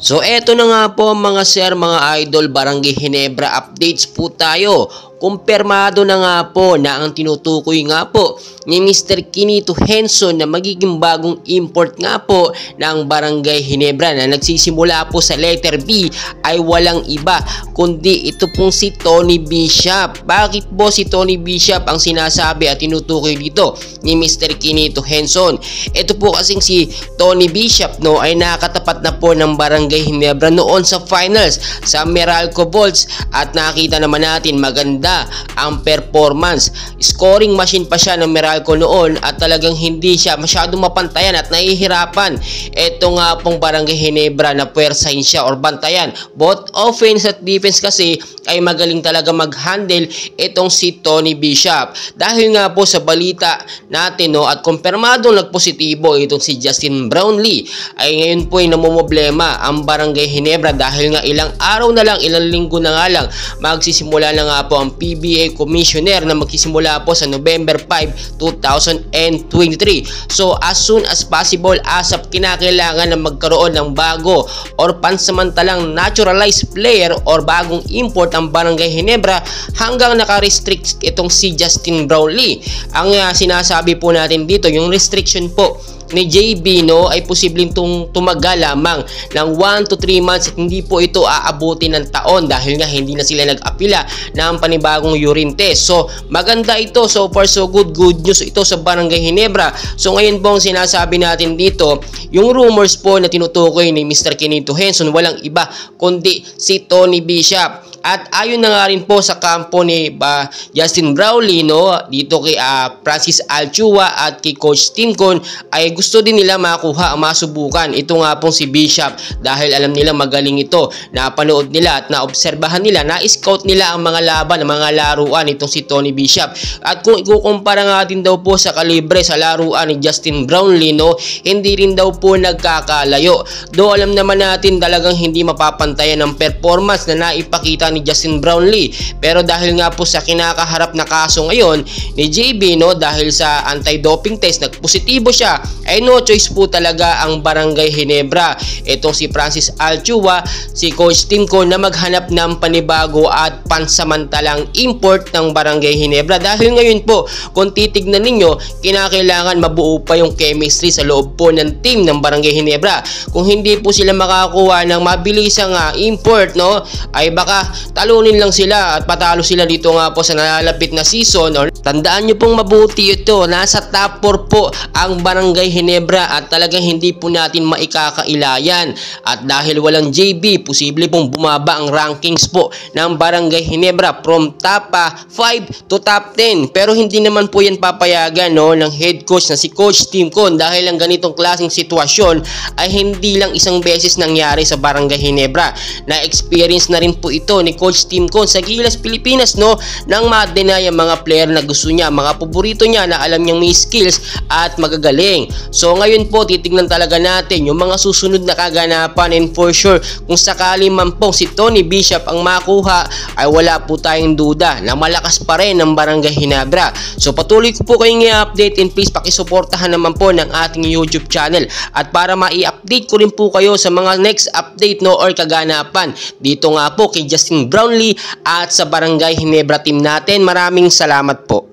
So eto na nga po mga sir, mga idol, Barangay Ginebra updates po tayo. Kumpirmado na nga po na ang tinutukoy nga po ni Mr. Quinito Henson na magiging bagong import nga po ng Barangay Ginebra na nagsisimula po sa letter B ay walang iba kundi ito pong si Tony Bishop. Bakit po si Tony Bishop ang sinasabi at tinutukoy dito ni Mr. Quinito Henson? Ito po kasing si Tony Bishop ay nakatapat na po ng Barangay Ginebra noon sa finals sa Meralco Bolts at nakita naman natin maganda ang performance. Scoring machine pa siya ng Meralco noon at talagang hindi siya masyadong mapantayan at nahihirapan. Ito nga pong Barangay Ginebra na puwersahin siya or bantayan. Both offense at defense kasi ay magaling talaga mag-handle itong si Tony Bishop. Dahil nga po sa balita natin at kumpirmadong nagpositibo itong si Justin Brownlee ay ngayon po ay namumblema ang Barangay Ginebra dahil nga ilang araw na lang, ilang linggo na nga lang magsisimula na nga po ang PBA Commissioner na magsisimula po sa November 5, 2023. So as soon as possible, asap kinakailangan na magkaroon ng bago or pansamantalang naturalized player or bagong import ang Barangay Ginebra hanggang naka-restrict itong si Justin Brownlee. Ang sinasabi po natin dito, yung restriction po ni JB ay posibleng tumagal lamang ng 1 to 3 months at hindi po ito aabuti ng taon dahil nga hindi na sila nag-apila ng panibagong urine test. So maganda ito, so far so good, good news ito sa Barangay Ginebra. So ngayon po ang sinasabi natin dito, yung rumors po na tinutukoy ni Mr. Quinito Henson walang iba kundi si Tony Bishop. At ayon na nga rin po sa kampo ni Justin Brownlee dito kay Francis Alchua at kay Coach Tim Con ay gusto din nila makuha, masubukan ito nga pong si Bishop dahil alam nila magaling ito. Napanood nila at naobserbahan nila, na-scout nila ang mga laban, ang mga laruan itong si Tony Bishop. At kung ikukumpara nga din daw po sa kalibre sa laruan ni Justin Brownlee hindi rin daw po nagkakalayo. Do alam naman natin talagang hindi mapapantayan ang performance na naipakita ni Justin Brownlee. Pero dahil nga po sa kinakaharap na kaso ngayon ni JB dahil sa anti-doping test nagpositibo siya, ay no choice po talaga ang Barangay Ginebra. Itong si Francis Alchua, si Coach Tim Con na maghanap ng panibago at pansamantalang import ng Barangay Ginebra. Dahil ngayon po, kung titignan ninyo, kinakailangan mabuo pa yung chemistry sa loob po ng team ng Barangay Ginebra. Kung hindi po sila makakuha ng mabilisang import ay baka talunin lang sila at patalo sila dito nga po sa nalalapit na season. Tandaan nyo pong mabuti ito, nasa top 4 po ang Barangay Ginebra at talagang hindi po natin maikakailayan. At dahil walang JB, posible pong bumaba ang rankings po ng Barangay Ginebra from top 5 to top 10. Pero hindi naman po yan papayagan ng head coach na si Coach Tim Con dahil ang ganitong klaseng sitwasyon ay hindi lang isang beses nangyari sa Barangay Ginebra. Na-experience na rin po ito ni Coach Tim Con sa Gilas Pilipinas nang ma-deny ang mga player na gusto niya, mga paborito niya na alam niyang may skills at magagaling. So ngayon po titignan talaga natin yung mga susunod na kaganapan and for sure kung sakali man po si Tony Bishop ang makuha ay wala po tayong duda na malakas pa rin ang Barangay Ginebra. So patuloy ko po kayong i-update and please pakisuportahan naman po ng ating YouTube channel at para mai-update ko rin po kayo sa mga next update or kaganapan dito nga po kay Justin Brownlee at sa Barangay Ginebra team natin. Maraming salamat po.